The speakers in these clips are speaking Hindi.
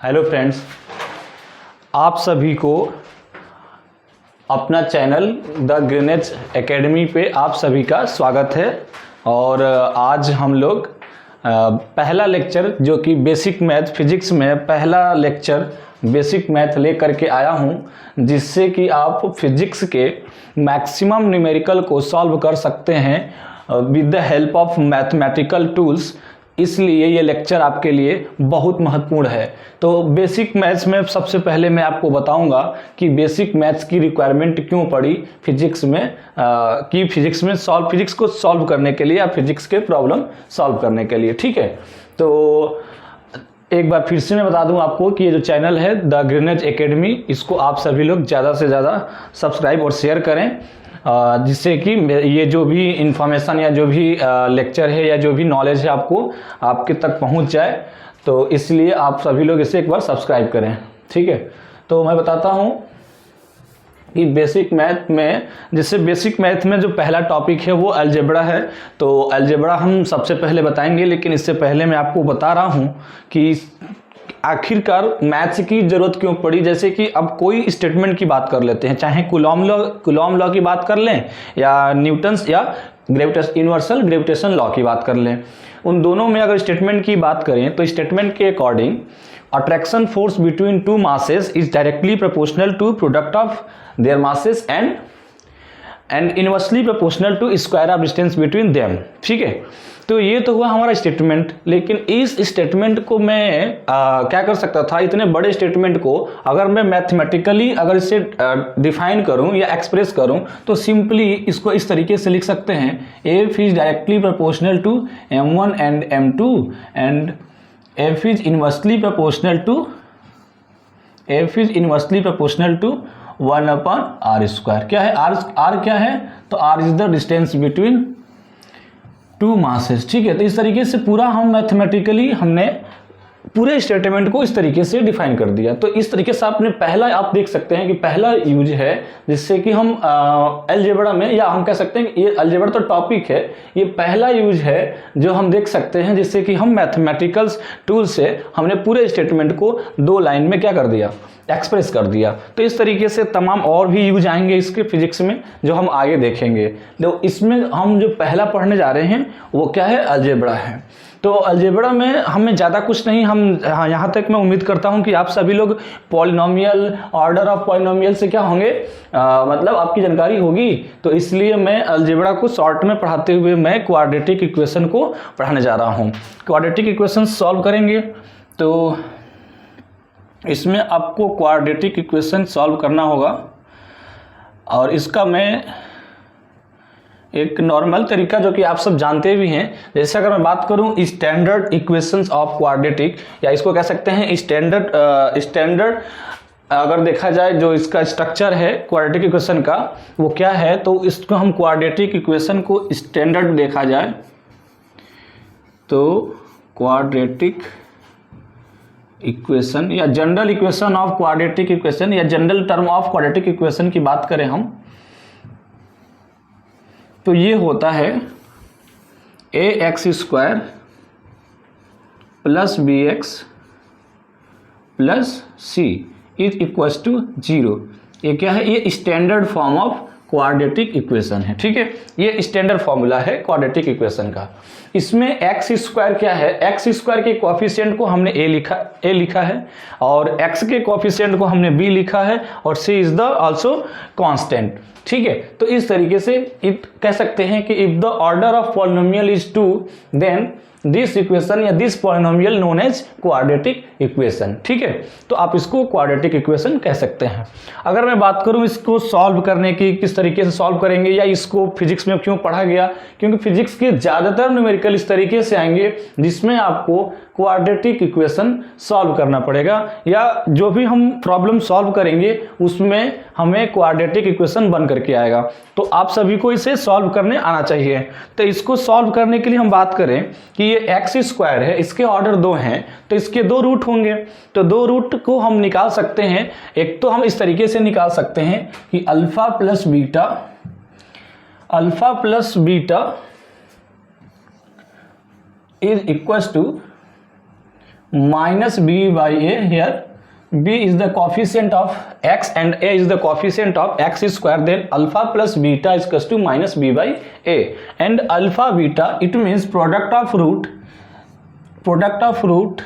हेलो फ्रेंड्स, आप सभी को अपना चैनल द ग्रेनेज एकेडमी पे आप सभी का स्वागत है। और आज हम लोग पहला लेक्चर जो कि बेसिक मैथ फिजिक्स में पहला लेक्चर बेसिक मैथ ले करके आया हूँ, जिससे कि आप फिजिक्स के मैक्सिमम न्यूमेरिकल को सॉल्व कर सकते हैं with the help of mathematical tools. इसलिए ये लेक्चर आपके लिए बहुत महत्वपूर्ण है। तो बेसिक मैथ्स में सबसे पहले मैं आपको बताऊंगा कि बेसिक मैथ्स की रिक्वायरमेंट क्यों पड़ी फिजिक्स में, फिजिक्स को सॉल्व करने के लिए या फिजिक्स के प्रॉब्लम सॉल्व करने के लिए। ठीक है, तो एक बार फिर से मैं बता दूं आपको कि ये जो चैनल है द ग्रेनेज एकेडमी, इसको आप सभी लोग ज़्यादा से ज़्यादा सब्सक्राइब और शेयर करें, जिससे कि ये जो भी इंफॉर्मेशन या जो भी लेक्चर है या जो भी नॉलेज है आपके तक पहुंच जाए। तो इसलिए आप सभी लोग इसे एक बार सब्सक्राइब करें। ठीक है, तो मैं बताता हूं कि बेसिक मैथ में, जैसे बेसिक मैथ में जो पहला टॉपिक है वो अलजेब्रा है। तो अलजेब्रा हम सबसे पहले बताएंगे, लेकिन इससे पहले मैं आपको बता रहा हूं कि आखिरकार मैथ्स की जरूरत क्यों पड़ी। जैसे कि अब कोई स्टेटमेंट की बात कर लेते हैं, चाहे कुलॉम लॉ की बात कर लें या न्यूटन्स या यूनिवर्सल ग्रेविटेशन लॉ की बात कर लें। उन दोनों में अगर स्टेटमेंट की बात करें तो स्टेटमेंट के according attraction force between two masses is directly proportional to product of their masses and inversely proportional to square of distance between them. ठीक है, तो ये तो हुआ हमारा स्टेटमेंट। लेकिन इस स्टेटमेंट को मैं क्या कर सकता था, इतने बड़े स्टेटमेंट को अगर मैं मैथमेटिकली अगर इसे डिफाइन करूं या एक्सप्रेस करूं तो सिंपली इसको इस तरीके से लिख सकते हैं, F is directly proportional to m1 and m2 and F is inversely proportional to 1/r²। क्या है r क्या है, तो r is the distance between two masses. ठीक है, तो इस तरीके से पूरा हम मैथमेटिकली हमने पूरे स्टेटमेंट को इस तरीके से डिफाइन कर दिया। तो इस तरीके से आपने पहला, आप देख सकते हैं कि पहला यूज है जिससे कि हम अलजेब्रा में, या हम कह सकते हैं कि ये अलजेब्रा तो टॉपिक है, ये पहला यूज है जो हम देख सकते हैं जिससे कि हम मैथमेटिकल टूल से हमने पूरे स्टेटमेंट को 2 लाइन में क्या कर दिया, एक्सप्रेस कर दिया। तो इस तरीके से तमाम और भी यूज आएंगे इसके फिजिक्स में जो हम आगे देखेंगे। तो इसमें हम जो पहला पढ़ने जा रहे हैं वो क्या है, अलजेब्रा है। तो अलजेब्रा में हमें ज़्यादा कुछ नहीं, यहाँ तक मैं उम्मीद करता हूँ कि आप सभी लोग पॉलिनोमियल, ऑर्डर ऑफ पॉलिनोमियल से क्या होंगे, मतलब आपकी जानकारी होगी। तो इसलिए मैं अलजेब्रा को शॉर्ट में पढ़ाते हुए मैं क्वाड्रेटिक इक्वेशन को पढ़ाने जा रहा हूँ। क्वाड्रेटिक इक्वेशन सॉल्व करेंगे, तो इसमें आपको क्वाड्रेटिक इक्वेशन सॉल्व करना होगा। और इसका मैं एक नॉर्मल तरीका जो कि आप सब जानते भी हैं, जैसे अगर मैं बात करूं स्टैंडर्ड इक्वेशंस ऑफ क्वाड्रेटिक, या इसको कह सकते हैं स्टैंडर्ड अगर देखा जाए जो इसका स्ट्रक्चर है क्वाड्रेटिक इक्वेशन का वो क्या है, तो इसको हम क्वाड्रेटिक इक्वेशन को स्टैंडर्ड देखा जाए तो क्वाड्रेटिक इक्वेशन या general equation of quadratic equation या general term of quadratic equation की बात करें हम, तो ये होता है ax² plus bx plus c is equals to 0। ये क्या है, ये standard form of quadratic equation है। ठीक है, ये स्टैंडर्ड फॉर्मूला है क्वाड्रेटिक इक्वेशन का। इसमें x² क्या है, x² के कोएफिशिएंट को हमने a लिखा है और x के कोएफिशिएंट को हमने b लिखा है और c is the also constant. ठीक है, तो इस तरीके से कह सकते हैं कि if the order of polynomial is 2 then this equation या this polynomial known as quadratic equation. ठीक है, तो आप इसको क्वाड्रेटिक इक्वेशन कह सकते हैं। अगर मैं बात करूं इसको सॉल्व करने की, किस तरीके से सॉल्व करेंगे या इसको फिजिक्स में क्यों पढ़ा गया, क्योंकि फिजिक्स के ज़्यादातर न्यूमेरिकल इस तरीके से आएंगे जिसमें आपको क्वाड्रेटिक इक्वेशन सॉल्व करना पड़ेगा, या जो भी हम प्रॉब्लम सॉल्व करेंगे उसमें हमें क्वाड्रेटिक इक्वेशन बन करके आएगा। तो आप सभी को इसे सॉल्व करने आना चाहिए। तो इसको सॉल्व करने के लिए हम बात करें कि ये x² है, इसके ऑर्डर 2 हैं, तो इसके 2 रूट होंगे। तो 2 रूट को हम निकाल सकते हैं। एक तो हम इस तरीके से निकाल सकते हैं कि alpha plus beta is equals to minus b by a. Here b is the coefficient of x and a is the coefficient of x square. Then alpha plus beta is equals to minus b by a, and alpha beta, it means product of root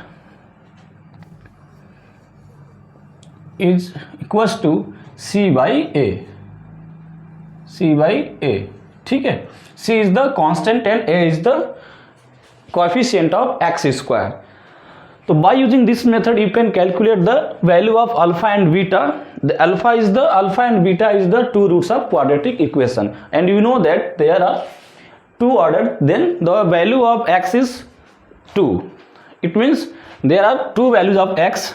is equals to c by a. ठीक है, c is the constant and a is the coefficient of x square. So by using this method you can calculate the value of alpha and beta. The alpha and beta is the two roots of quadratic equation, and you know that there are two ordered. Then the value of x is 2. It means there are two values of x.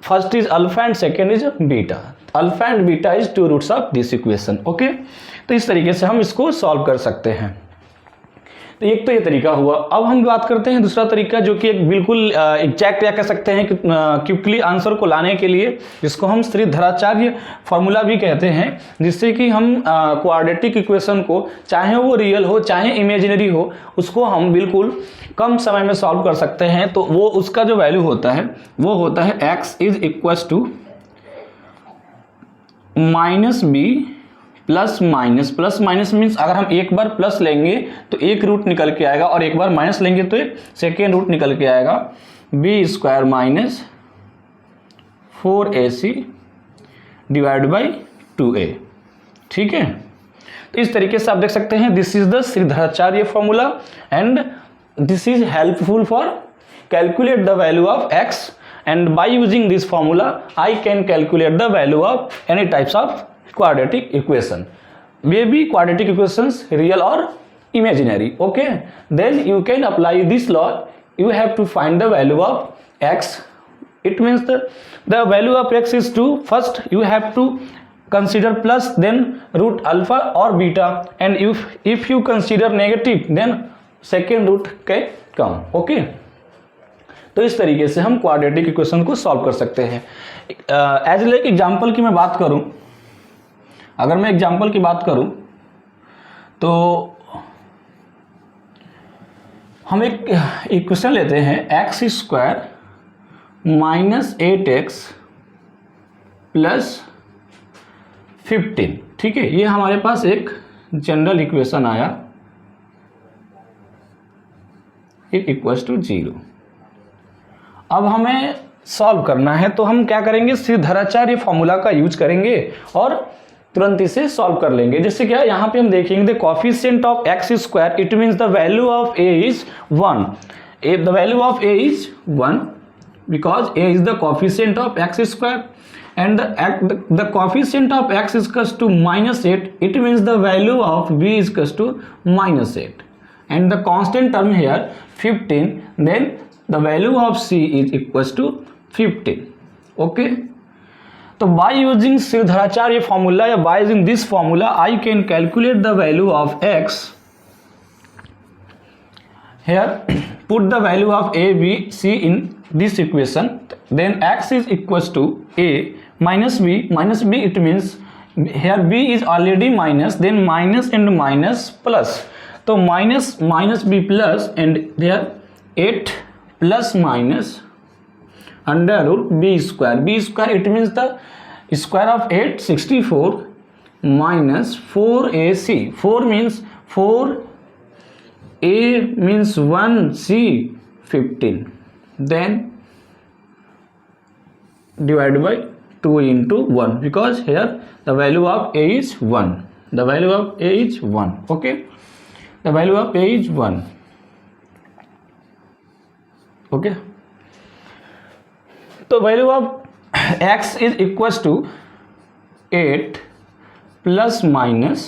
First is alpha and second is beta. Alpha and beta is two roots of this equation. Okay, तो इस तरीके से हम इसको सॉल्व कर सकते हैं. तो एक तो ये तरीका हुआ. अब हम बात करते हैं दूसरा तरीका, जो कि एक बिल्कुल एग्जैक्ट या कह सकते हैं क्विकली आंसर को लाने के लिए, जिसको हम श्रीधराचार्य फॉर्मूला भी कहते हैं, जिससे कि हम क्वाड्रेटिक इक्वेशन को, चाहे वो रियल हो चाहे इमेजिनरी हो, उसको हम बिल्कुल कम समय में सॉल्व कर सकते हैं. तो वो उसका जो वैल्यू होता है वो होता है x is equals to minus B plus minus means अगर हम एक बार प्लस लेंगे तो एक रूट निकल के आएगा, और एक बार माइनस लेंगे तो एक सेकेंड रूट निकल के आएगा. B square minus 4ac divide by 2a. ठीक है, तो इस तरीके से आप देख सकते हैं this is the Shridharacharya formula, and this is helpful for calculate the value of x, and by using this formula I can calculate the value of any types of quadratic equation, maybe quadratic equations real or imaginary. Okay, then you can apply this law. You have to find the value of x. It means the value of x is 2. First you have to consider plus, then root alpha or beta, and if you consider negative then second root can come. Okay, तो इस तरीके से हम क्वाड्रेटिक इक्वेशन को सॉल्व कर सकते हैं. एज लाइक एग्जाम्पल की मैं बात करूं, अगर मैं एग्जाम्पल की बात करूं तो हम एक इक्वेशन लेते हैं x square minus 8x plus 15. ठीक है, ये हमारे पास एक जनरल इक्वेशन आया, इट इक्वल्स टू 0. अब हमें सॉल्व करना है, तो हम क्या करेंगे, श्रीधराचार्य फॉर्मूला का यूज करेंगे और तुरंत इसे सॉल्व कर लेंगे. जैसे क्या यहाँ पे हम देखेंगे the coefficient of X square, it means the value of A is 1. The value of A is 1 because A is the coefficient of X square, and the coefficient of X is equals to -8. It means the value of B is equals to -8, and the constant term here 15. Then the value of c is equals to 15. Okay, so by using Sridharacharya formula या by using this formula I can calculate the value of x. Here put the value of a, b, c in this equation, then x is equals to a minus b. It means here b is already minus, then minus and minus plus, so minus b plus, and there 8 plus minus under root b square. It means the square of 8 64 minus 4ac. 4 means 4, a means 1, c 15, then divided by 2 into 1, because here the value of a is 1. The value of a is 1. Okay, the value of a is 1. Okay, तो value of x is equals to 8 plus minus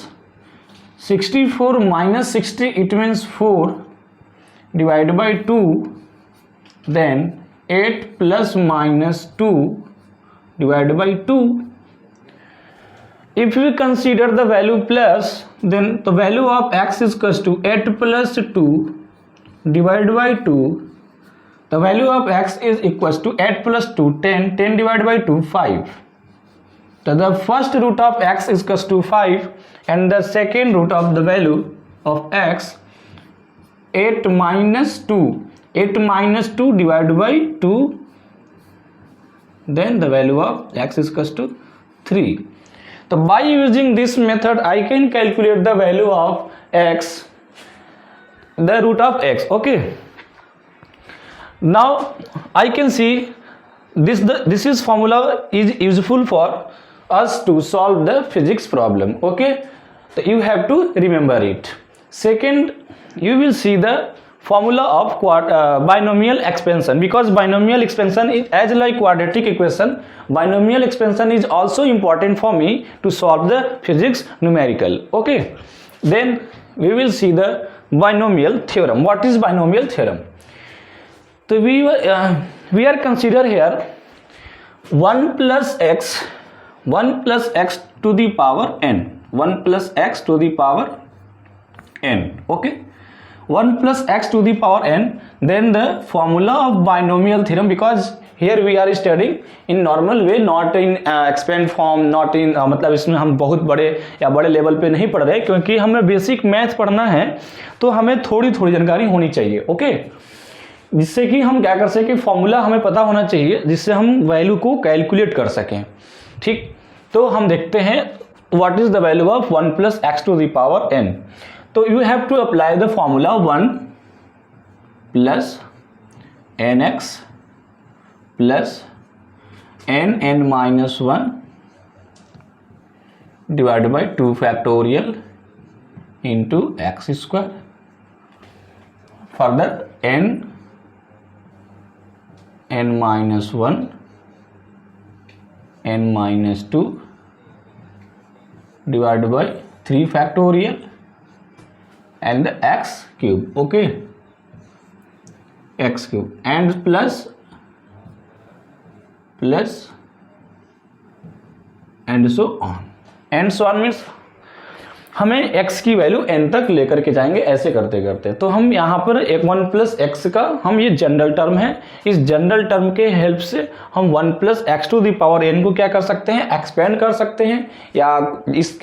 64 minus 60, it means 4 divide by 2, then 8 plus minus 2 divide by 2. If we consider the value plus, then the value of x is equals to 8 plus 2 divided by 2. The value of x is equals to 8 plus 2, 10 divided by 2, 5. So the first root of x is equals to 5, and the second root of the value of x 8 minus 2. 8 minus 2 divided by 2, then the value of x is equals to 3. So by using this method I can calculate the value of x, the root of x. Okay, now I can see this is formula is useful for us to solve the physics problem. Okay, so you have to remember it. Second, you will see the formula of binomial expansion, because binomial expansion is as like quadratic equation. Binomial expansion is also important for me to solve the physics numerical. Okay, then we will see the binomial theorem. What is binomial theorem? So we are consider here 1 plus x to the power n, 1 plus x to the power n. Okay, 1 plus x to the power n, then the formula of binomial theorem, because here we are studying in normal way, not in expand form, not in मतलब इसमें हम बहुत बड़े या बड़े लेवल पे नहीं पढ़ रहे, क्योंकि हमें बेसिक मैथ पढ़ना है तो हमें थोड़ी थोड़ी जानकारी होनी चाहिए. ओके, जिससे कि हम क्या कर सकें, फॉर्मूला हमें पता होना चाहिए जिससे हम वैल्यू को कैलकुलेट कर सकें. ठीक, तो हम देखते हैं what is the value of 1 plus X to the power n. तो you have to apply the formula 1 plus nx plus n minus 1 divide by 2 factorial into X square. Further n minus 1, n minus 2 divided by 3 factorial and the x cube. Okay, x cube and plus and so on. And so on means हमें x की वैल्यू n तक लेकर के जाएंगे ऐसे करते करते. तो हम यहाँ पर एक 1 प्लस एक्स का, हम ये जनरल टर्म है, इस जनरल टर्म के हेल्प से हम 1 plus X to the power n को क्या कर सकते हैं, एक्सपेंड कर सकते हैं. या इस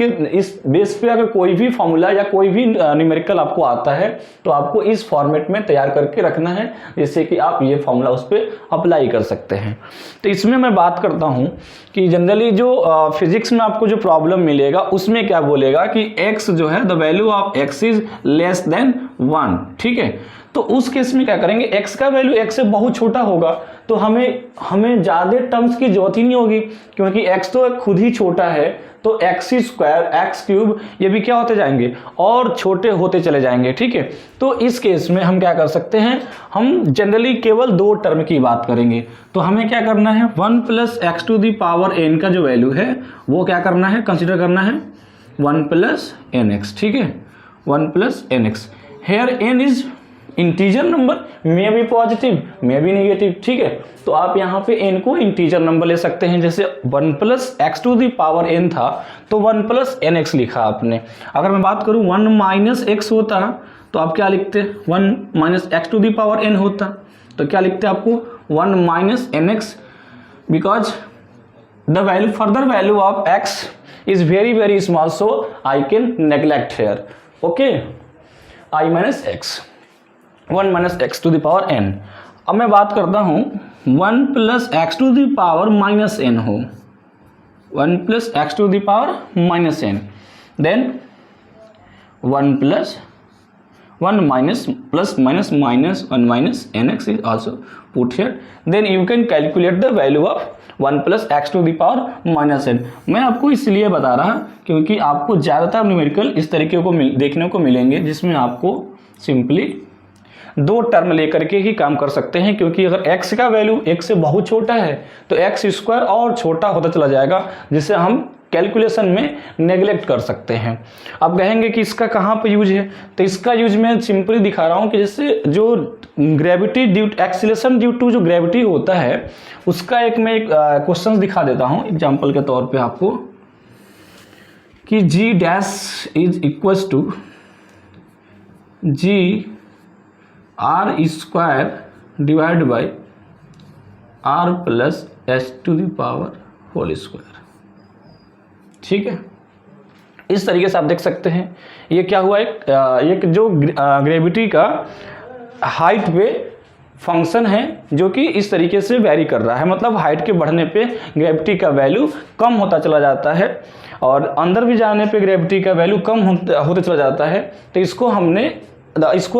बेस पे अगर कोई भी फॉर्मूला या कोई भी न्यूमेरिकल आपको आता है तो आपको इस फॉर्मेट में तैयार करके रखना है, जिससे कि आप ये फॉर्मूला उस पर अप्लाई कर सकते हैं. तो इसमें मैं बात करता हूँ कि जनरली जो फिजिक्स में आपको जो प्रॉब्लम मिलेगा उसमें क्या बोलेगा कि x जो है the value of x is less than 1. ठीक है, तो उस केस में क्या करेंगे, x का वैल्यू x से बहुत छोटा होगा तो हमें ज़्यादा टर्म्स की जरूरत ही नहीं होगी, क्योंकि x तो खुद ही छोटा है. तो एक्स स्क्वायर, एक्स क्यूब, ये भी क्या होते जाएंगे और छोटे होते चले जाएंगे. ठीक है, तो इस केस में हम क्या कर सकते हैं, हम जनरली केवल 2 टर्म की बात करेंगे. तो हमें क्या करना है, 1 plus X to the power n का जो वैल्यू है वो क्या करना है, कंसिडर करना है 1 प्लस nx. ठीक है, 1 plus nx. Here n is integer number, may be positive may be negative. ठीक है, तो आप यहाँ पे n को इंटीजर नंबर ले सकते हैं. जैसे 1 plus X to the power n था तो 1 प्लस nx लिखा आपने. अगर मैं बात करूँ 1 माइनस एक्स होता तो आप क्या लिखते, 1 minus X to the power n होता तो क्या लिखते आपको 1 minus nx, because the value further value of x is very small, so I can neglect here. Okay, I minus x, 1 minus x to the power n. अब मैं बात करता हूँ 1 plus X to the power minus n हो, 1 plus X to the power minus n, then 1 plus 1 minus plus minus minus 1 minus nx is also put here. Then you can calculate the value of 1 plus x to the power minus n. मैं आपको इसलिए बता रहा क्योंकि आपको ज़्यादातर न्यूमेरिकल इस तरीके को देखने को मिलेंगे जिसमें आपको सिंपली 2 टर्म लेकर के ही काम कर सकते हैं, क्योंकि अगर x का वैल्यू x से बहुत छोटा है तो x स्क्वायर और छोटा होता चला जाएगा, जिसे हम कैलकुलेशन में नेग्लेक्ट कर सकते हैं. अब कहेंगे कि इसका कहाँ पर यूज है, तो इसका यूज मैं सिंपली दिखा रहा हूँ कि जैसे जो gravity due acceleration due to जो ग्रेविटी होता है उसका मैं एक क्वेश्चन दिखा देता हूँ एग्जाम्पल के तौर पे आपको, कि g dash is equals to g r square divide by r plus H to the power whole square. ठीक है, इस तरीके से आप देख सकते हैं. ये क्या हुआ, एक जो ग्रेविटी का हाइट पे फंक्शन है जो कि इस तरीके से वेरी कर रहा है, मतलब हाइट के बढ़ने पे ग्रेविटी का वैल्यू कम होता चला जाता है और अंदर भी जाने पे ग्रेविटी का वैल्यू कम होते चला जाता है। तो इसको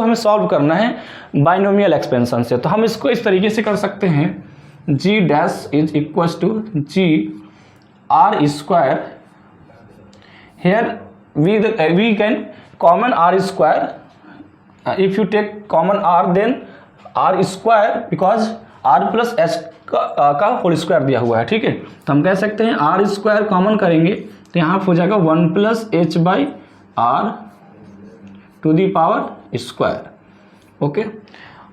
हमें सॉल्व करना है बाइनोमियल एक्सपेंशन से। तो हम इसको इस तरीके से कर सकते हैं, G dash is equal to G R square, here we can common R square, if you take common r then r square because r plus s का होल स्क्वायर दिया हुआ है, ठीक है। तो हम कह सकते हैं r स्क्वायर कॉमन करेंगे तो यहाँ हो जाएगा 1 plus H by R to the power square. Okay,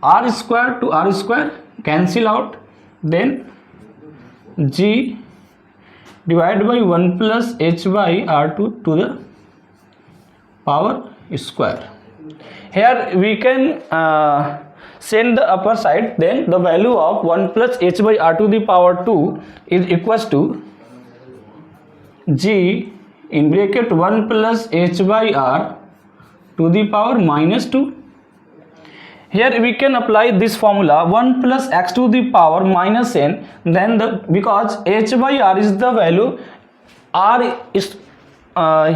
r square to r square cancel out, then g divide by 1 plus H by R to the power square. Here we can send the upper side, then the value of 1 plus h by r to the power 2 is equals to g in bracket 1 plus h by r to the power minus 2. Here we can apply this formula 1 plus x to the power minus n, then because h by r is the value, r is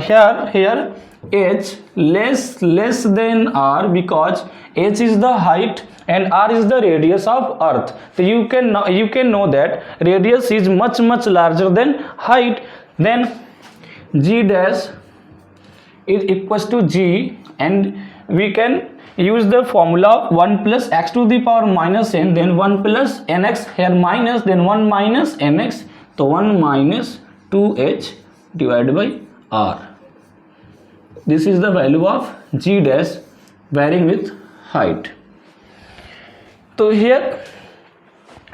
here h less than r because h is the height and r is the radius of earth. So you can know that radius is much larger than height, then g dash is equals to g, and we can use the formula 1 plus x to the power minus n, then 1 plus nx, here minus, then 1 minus nx, so 1 minus 2h divided by r. This is the value of g dash varying with height. So here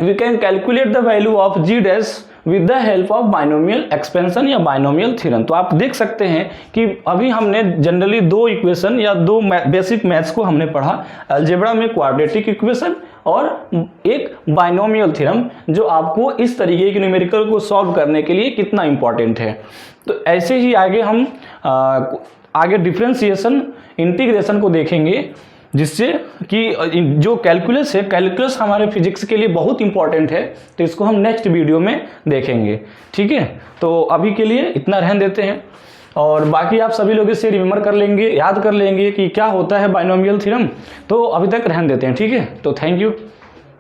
we can calculate the value of g dash with the help of binomial expansion या बाइनोमियल थ्योरम। तो आप देख सकते हैं कि अभी हमने जनरली दो इक्वेशन या दो बेसिक मैथ्स को हमने पढ़ा, अलजेब्रा में क्वाड्रेटिक इक्वेशन और एक बाइनोमियल थ्योरम, जो आपको इस तरीके के न्यूमेरिकल को सॉल्व करने के लिए कितना इंपॉर्टेंट है। तो ऐसे ही आगे हम आगे डिफरेंशिएशन इंटीग्रेशन को देखेंगे, जिससे कि जो कैलकुलस है, कैलकुलस हमारे फिजिक्स के लिए बहुत इंपॉर्टेंट है। तो इसको हम नेक्स्ट वीडियो में देखेंगे, ठीक है। तो अभी के लिए इतना रहने देते हैं और बाकी आप सभी लोग इसे रिमेंबर कर लेंगे, याद कर लेंगे कि क्या होता है बाइनोमियल थ्योरम। तो अभी तक रहने देते हैं, ठीक है। तो थैंक यू।